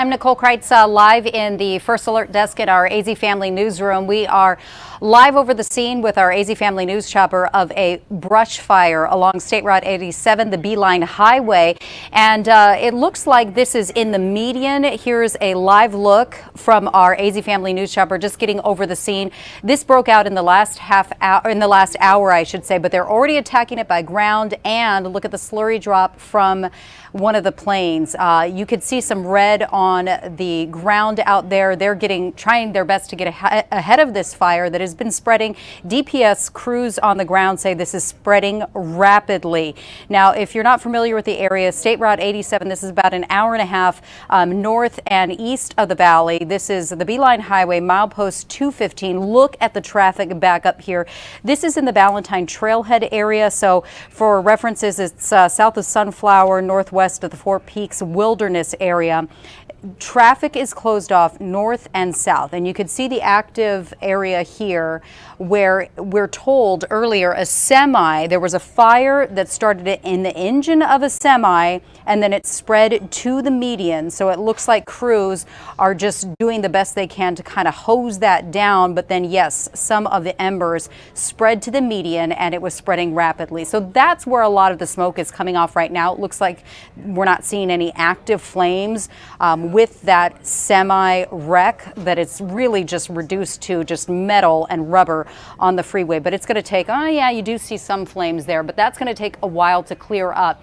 I'm Nicole Kreitz, live in the First Alert desk at our AZ Family newsroom. We are live over the scene with our AZ Family news chopper of a brush fire along State Route 87, the Beeline Highway. And it looks like this is in the median. Here's a live look from our AZ Family news chopper just getting over the scene. This broke out in the last hour, I should say, but they're already attacking it by ground. And look at the slurry drop from one of the planes. You could see some red on the ground out there. They're trying their best to get ahead of this fire that has been spreading. DPS crews on the ground say this is spreading rapidly. Now, if you're not familiar with the area, State Route 87, this is about an hour and a half north and east of the valley. This is the Beeline Highway, milepost 215. Look at the traffic back up here. This is in the Valentine Trailhead area. So for references, it's south of Sunflower, northwest of the Four Peaks Wilderness area. Traffic is closed off north and south, and you could see the active area here where we're told earlier there was a fire that started in the engine of a semi and then it spread to the median. So it looks like crews are just doing the best they can to kind of hose that down. But then, yes, some of the embers spread to the median and it was spreading rapidly. So that's where a lot of the smoke is coming off right now. It looks like we're not seeing any active flames with that semi wreck, that it's really just reduced to just metal and rubber on the freeway. But it's going to take, oh yeah, you do see some flames there, but that's going to take a while to clear up.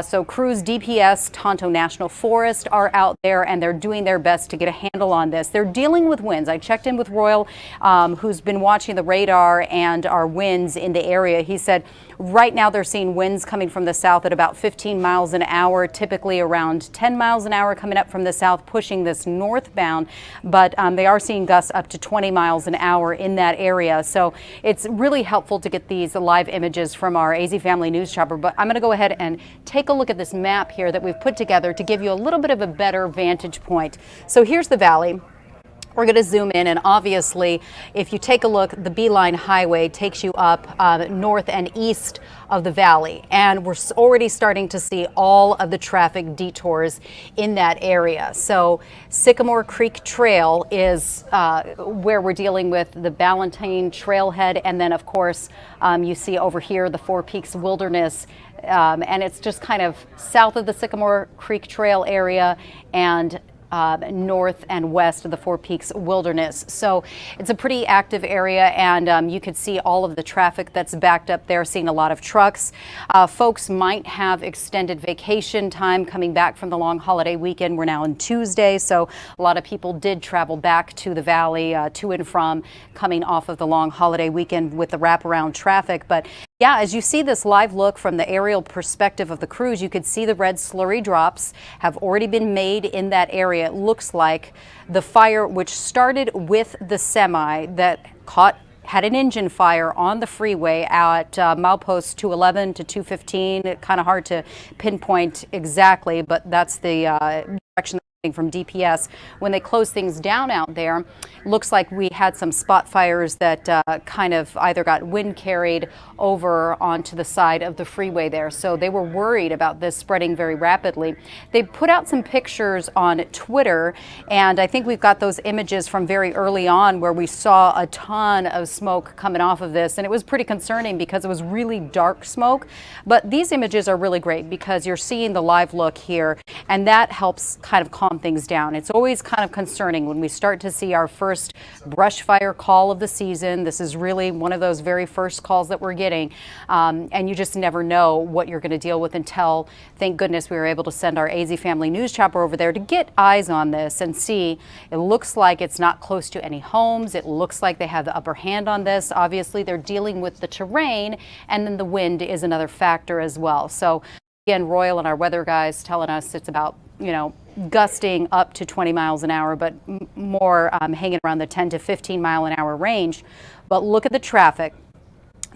So crews, DPS, Tonto National Forest are out there and they're doing their best to get a handle on this. They're dealing with winds. I checked in with Royal, who's been watching the radar and our winds in the area. He said right now they're seeing winds coming from the south at about 15 miles an hour, typically around 10 miles an hour coming up from the south, pushing this northbound. But they are seeing gusts up to 20 miles an hour in that area. So it's really helpful to get these live images from our AZ Family news chopper. But I'm going to go ahead and take a look at this map here that we've put together to give you a little bit of a better vantage point. So here's the valley. We're going to zoom in, and obviously, if you take a look, the Beeline Highway takes you up north and east of the valley, and we're already starting to see all of the traffic detours in that area. So Sycamore Creek Trail is where we're dealing with the Valentine Trailhead, and then of course you see over here the Four Peaks Wilderness. And it's just kind of south of the Sycamore Creek Trail area and north and west of the Four Peaks Wilderness. So it's a pretty active area, and you could see all of the traffic that's backed up there, seeing a lot of trucks. Folks might have extended vacation time coming back from the long holiday weekend. We're now on Tuesday, so a lot of people did travel back to the valley to and from coming off of the long holiday weekend with the wraparound traffic. But yeah, as you see this live look from the aerial perspective of the crews, you could see the red slurry drops have already been made in that area. It looks like the fire, which started with the semi that had an engine fire on the freeway at milepost 211 to 215. It's kind of hard to pinpoint exactly, but that's the direction from DPS. When they closed things down out there, looks like we had some spot fires that kind of either got wind carried over onto the side of the freeway there. So they were worried about this spreading very rapidly. They put out some pictures on Twitter, and I think we've got those images from very early on where we saw a ton of smoke coming off of this, and it was pretty concerning because it was really dark smoke. But these images are really great because you're seeing the live look here, and that helps kind of calm things down. It's always kind of concerning when we start to see our first brush fire call of the season. This is really one of those very first calls that we're getting, and you just never know what you're going to deal with until, thank goodness, we were able to send our AZ Family news chopper over there to get eyes on this and see. It looks like it's not close to any homes. It looks like they have the upper hand on this. Obviously, they're dealing with the terrain, and then the wind is another factor as well. So again, Royal and our weather guys telling us it's about, gusting up to 20 miles an hour, but more hanging around the 10 to 15 mile an hour range. But look at the traffic.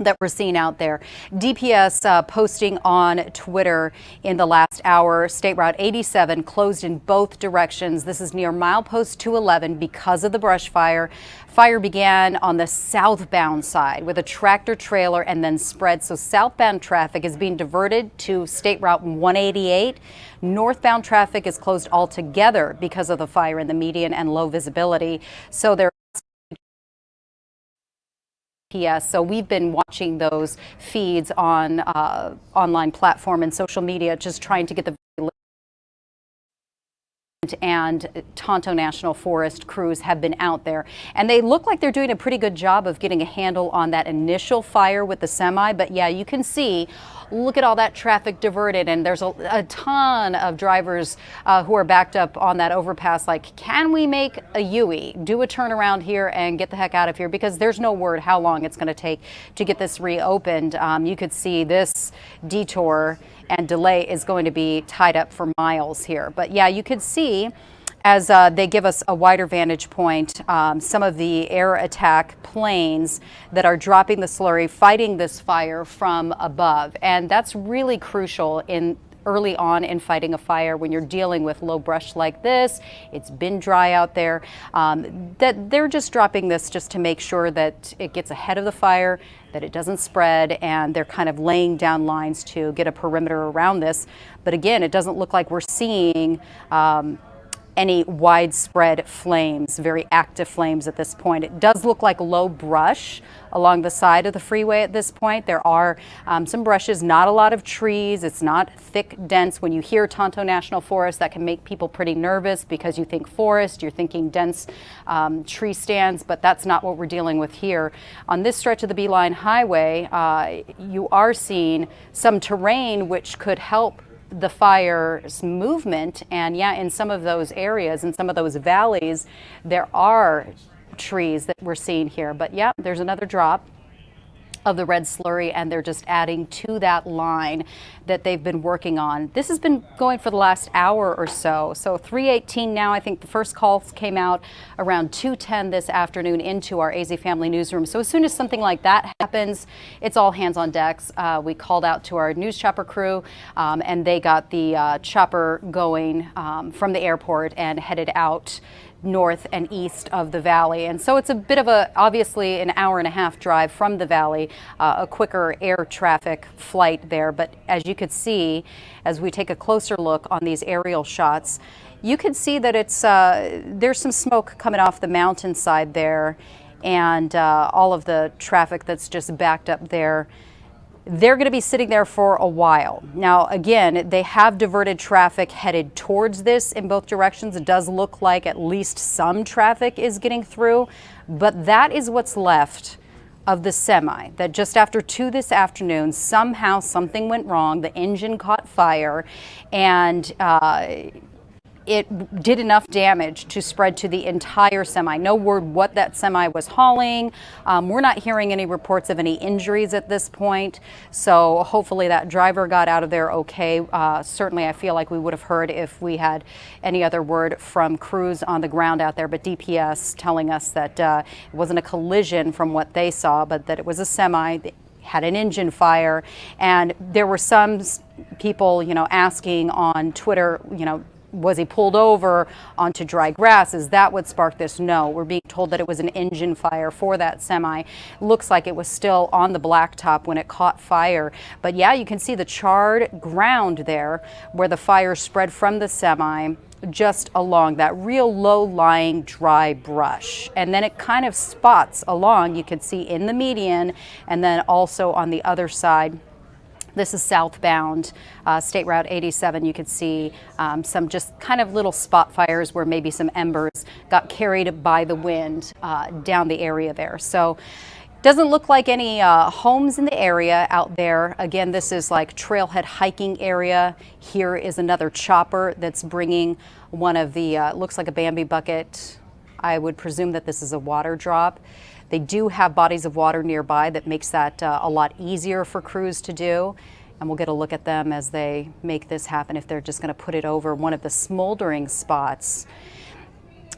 that we're seeing out there. DPS posting on Twitter in the last hour, State Route 87 closed in both directions. This is near milepost 211 because of the brush fire. Fire began on the southbound side with a tractor trailer and then spread. So southbound traffic is being diverted to State Route 188. Northbound traffic is closed altogether because of the fire in the median and low visibility. So there So we've been watching those feeds on online platform and social media, just trying to get the and Tonto National Forest crews have been out there, and they look like they're doing a pretty good job of getting a handle on that initial fire with the semi. But yeah, you can see, look at all that traffic diverted, and there's a ton of drivers who are backed up on that overpass like, can we make a U-E, do a turnaround here and get the heck out of here, because there's no word how long it's going to take to get this reopened. You could see this detour and delay is going to be tied up for miles here. But yeah, you could see as they give us a wider vantage point, some of the air attack planes that are dropping the slurry, fighting this fire from above. And that's really crucial in early on in fighting a fire when you're dealing with low brush like this. It's been dry out there. That they're just dropping this just to make sure that it gets ahead of the fire, that it doesn't spread, and they're kind of laying down lines to get a perimeter around this. But again, it doesn't look like we're seeing any widespread flames, very active flames at this point. It does look like low brush along the side of the freeway at this point. There are some brushes, not a lot of trees. It's not thick, dense. When you hear Tonto National Forest, that can make people pretty nervous because you think forest, you're thinking dense tree stands, but that's not what we're dealing with here. On this stretch of the Beeline Highway, you are seeing some terrain which could help the fire's movement. And yeah, in some of those areas, in some of those valleys, there are trees that we're seeing here. But yeah, there's another drop of the red slurry, and they're just adding to that line that they've been working on. This has been going for the last hour or so. So 3:18 now. I think the first calls came out around 2:10 this afternoon into our AZ Family newsroom. So as soon as something like that happens, it's all hands on decks. We called out to our news chopper crew, and they got the chopper going from the airport and headed out north and east of the valley. And so it's a bit of obviously an hour and a half drive from the valley, a quicker air traffic flight there. But as you could see, as we take a closer look on these aerial shots, you could see that it's there's some smoke coming off the mountainside there, and all of the traffic that's just backed up there. They're going to be sitting there for a while. Now, again, they have diverted traffic headed towards this in both directions. It does look like at least some traffic is getting through, but that is what's left of the semi, that just after 2 this afternoon, somehow something went wrong. The engine caught fire, and it did enough damage to spread to the entire semi. No word what that semi was hauling. We're not hearing any reports of any injuries at this point. So hopefully that driver got out of there okay. Certainly I feel like we would have heard if we had any other word from crews on the ground out there. But DPS telling us that it wasn't a collision from what they saw, but that it was a semi. Had an engine fire. And there were some people, asking on Twitter, was he pulled over onto dry grass? Is that what sparked this? No, we're being told that it was an engine fire for that semi. Looks like it was still on the blacktop when it caught fire. But yeah, you can see the charred ground there where the fire spread from the semi just along that real low-lying dry brush. And then it kind of spots along, you can see in the median, and then also on the other side. This is southbound State Route 87. You could see some just kind of little spot fires where maybe some embers got carried by the wind down the area there. So doesn't look like any homes in the area out there. Again, this is like trailhead hiking area. Here is another chopper that's bringing one of the, looks like a Bambi bucket. I would presume that this is a water drop. They do have bodies of water nearby that makes that a lot easier for crews to do. And we'll get a look at them as they make this happen, if they're just going to put it over one of the smoldering spots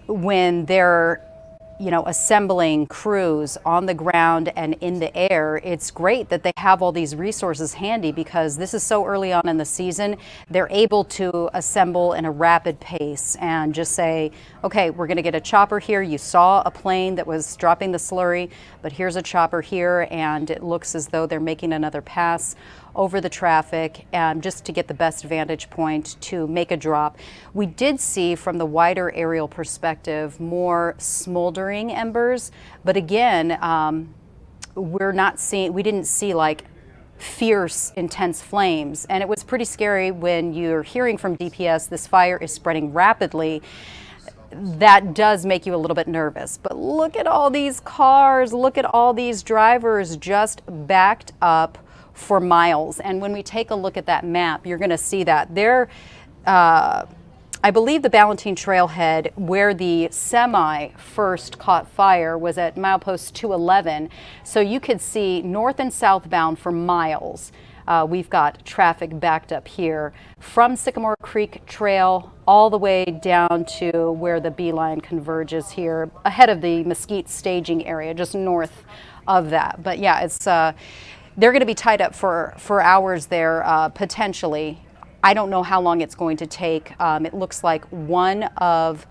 when they're assembling crews on the ground and in the air. It's great that they have all these resources handy because this is so early on in the season. They're able to assemble in a rapid pace and just say, okay, we're going to get a chopper here. You saw a plane that was dropping the slurry, but here's a chopper here, and it looks as though they're making another pass over the traffic just to get the best vantage point to make a drop. We did see from the wider aerial perspective more smoldering embers, but again, we didn't see like fierce, intense flames. And it was pretty scary when you're hearing from DPS this fire is spreading rapidly. That does make you a little bit nervous. But look at all these cars, look at all these drivers just backed up for miles. And when we take a look at that map, you're going to see that there, I believe the Ballantine Trailhead, where the semi first caught fire, was at milepost 211. So you could see north and southbound for miles. We've got traffic backed up here from Sycamore Creek Trail all the way down to where the Beeline converges here, ahead of the Mesquite staging area, just north of that. But yeah, it's they're going to be tied up for hours there, potentially. I don't know how long it's going to take. It looks like one of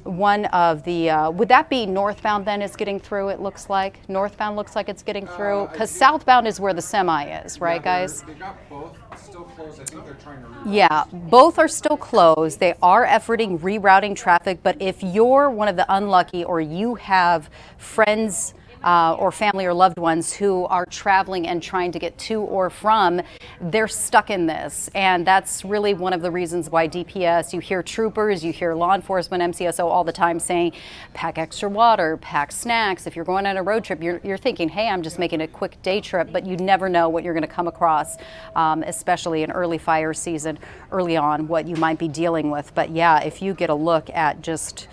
the, would that be northbound then is getting through, it looks like? Northbound looks like it's getting through? Because southbound is where the semi is, right, guys? They got both still closed. I think they're trying to reroute. Yeah, both are still closed. They are efforting rerouting traffic, but if you're one of the unlucky or you have friends or family or loved ones who are traveling and trying to get to or from, they're stuck in this. And that's really one of the reasons why DPS, you hear troopers, you hear law enforcement, MCSO all the time saying, pack extra water, pack snacks. If you're going on a road trip, you're thinking, hey, I'm just making a quick day trip, but you never know what you're going to come across, especially in early fire season, early on, what you might be dealing with. But yeah, if you get a look at just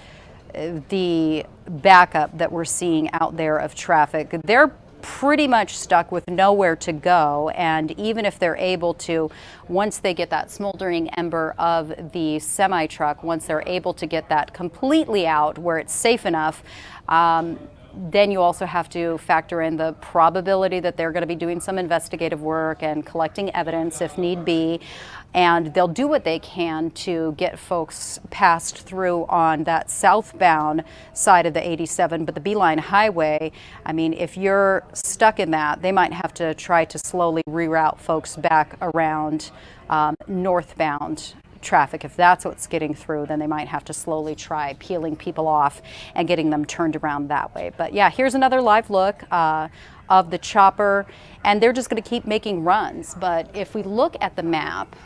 the backup that we're seeing out there of traffic, they're pretty much stuck with nowhere to go. And even if they're able to, once they get that smoldering ember of the semi truck, once they're able to get that completely out where it's safe enough, then you also have to factor in the probability that they're going to be doing some investigative work and collecting evidence if need be. And they'll do what they can to get folks passed through on that southbound side of the 87. But the Beeline Highway, I mean, if you're stuck in that, they might have to try to slowly reroute folks back around northbound traffic. If that's what's getting through, then they might have to slowly try peeling people off and getting them turned around that way. But yeah, here's another live look of the chopper, and they're just going to keep making runs. But if we look at the map,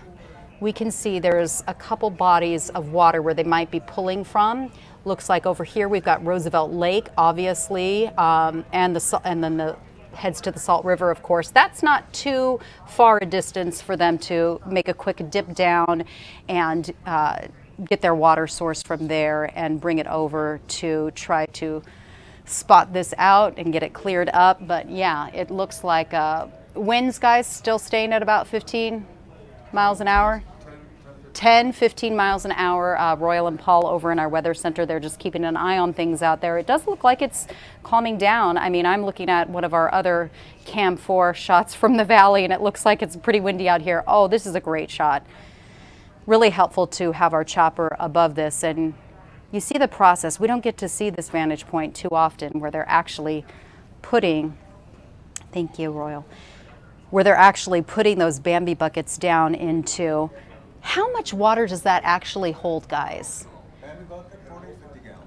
we can see there's a couple bodies of water where they might be pulling from. Looks like over here we've got Roosevelt Lake, obviously, and then the heads to the Salt River, of course. That's not too far a distance for them to make a quick dip down and get their water source from there and bring it over to try to spot this out and get it cleared up. But yeah, it looks like winds, guys, still staying at about 15 miles an hour. 10, 15 miles an hour. Royal and Paul over in our weather center, they're just keeping an eye on things out there. It does look like it's calming down. I mean, I'm looking at one of our other Cam 4 shots from the valley, and it looks like it's pretty windy out here. Oh, this is a great shot. Really helpful to have our chopper above this. And you see the process. We don't get to see this vantage point too often where they're actually putting, thank you, Royal, where they're actually putting those Bambi buckets down into. How much water does that actually hold, guys?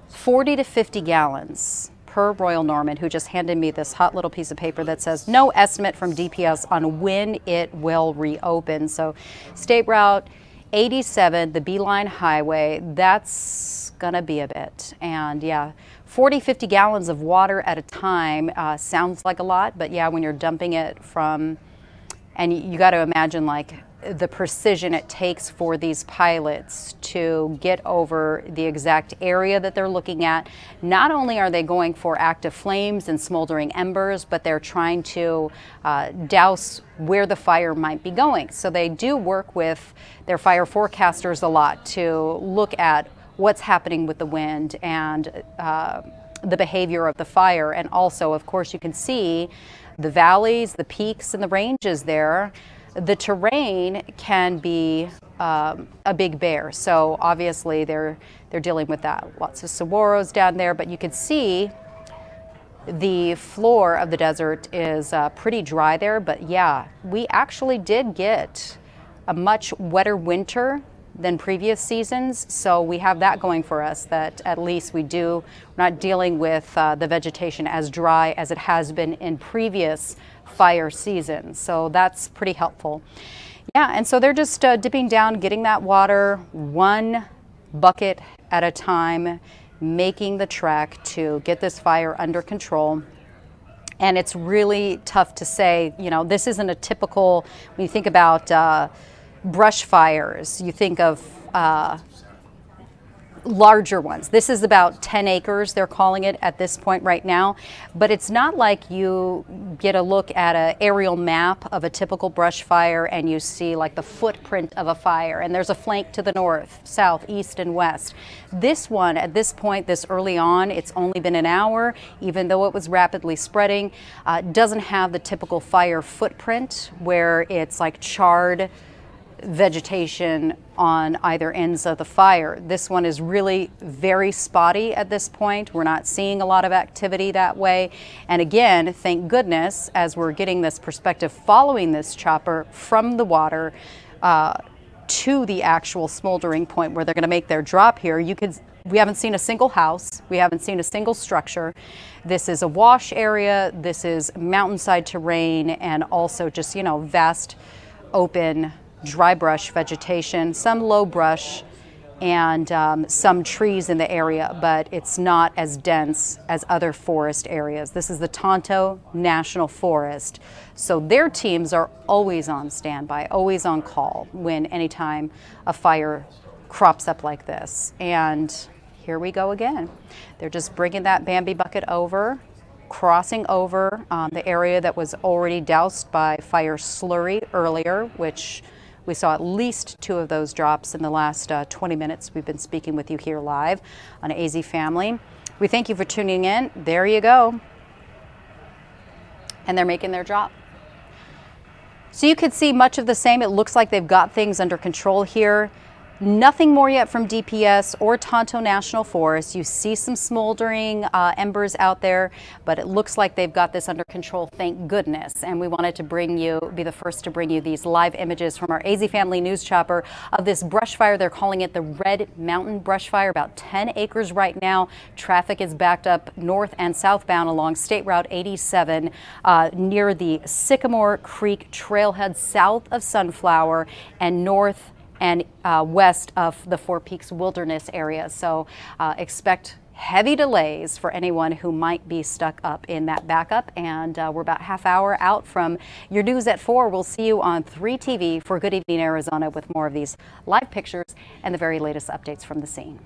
40 to 50 gallons per Royal Norman, who just handed me this hot little piece of paper that says no estimate from DPS on when it will reopen. So State Route 87, the Beeline Highway, that's gonna be a bit. And yeah, 40, 50 gallons of water at a time sounds like a lot, but yeah, when you're dumping it from, and you got to imagine like the precision it takes for these pilots to get over the exact area that they're looking at. Not only are they going for active flames and smoldering embers, but they're trying to douse where the fire might be going. So they do work with their fire forecasters a lot to look at what's happening with the wind and the behavior of the fire. And also, of course, you can see the valleys, the peaks, and the ranges there. The terrain can be a big bear, so obviously they're dealing with that. Lots of saguaros down there, but you can see the floor of the desert is pretty dry there. But yeah, we actually did get a much wetter winter than previous seasons, so we have that going for us, that at least we're not dealing with the vegetation as dry as it has been in previous fire seasons. So that's pretty helpful. Yeah, and so they're just dipping down, getting that water one bucket at a time, making the trek to get this fire under control. And it's really tough to say, you know, this isn't a typical, when you think about brush fires, you think of larger ones. This is about 10 acres, they're calling it at this point right now. But it's not like you get a look at an aerial map of a typical brush fire and you see like the footprint of a fire, and there's a flank to the north, south, east, and west. This one, at this point, this early on, it's only been an hour, even though it was rapidly spreading, doesn't have the typical fire footprint where it's like charred vegetation on either ends of the fire. This one is really very spotty at this point. We're not seeing a lot of activity that way. And again, thank goodness, as we're getting this perspective following this chopper from the water to the actual smoldering point where they're going to make their drop here, we haven't seen a single house. We haven't seen a single structure. This is a wash area. This is mountainside terrain, and also just, you know, vast open dry brush vegetation, some low brush, and some trees in the area, but it's not as dense as other forest areas. This is the Tonto National Forest, so their teams are always on standby, always on call when anytime a fire crops up like this. And here we go again. They're just bringing that Bambi bucket over, crossing over the area that was already doused by fire slurry earlier, which we saw at least 2 of those drops in the last 20 minutes we've been speaking with you here live on AZ Family. We thank you for tuning in. There you go. And they're making their drop. So you could see much of the same. It looks like they've got things under control here. Nothing more yet from DPS or Tonto National Forest. You see some smoldering embers out there, but it looks like they've got this under control, thank goodness. And we wanted to be the first to bring you these live images from our AZ Family News Chopper of this brush fire. They're calling it the Red Mountain Brush Fire, about 10 acres right now. Traffic is backed up north and southbound along State Route 87 near the Sycamore Creek Trailhead south of Sunflower and north and west of the Four Peaks Wilderness area. So expect heavy delays for anyone who might be stuck up in that backup. And we're about half hour out from your news at 4. We'll see you on 3 TV for Good Evening Arizona with more of these live pictures and the very latest updates from the scene.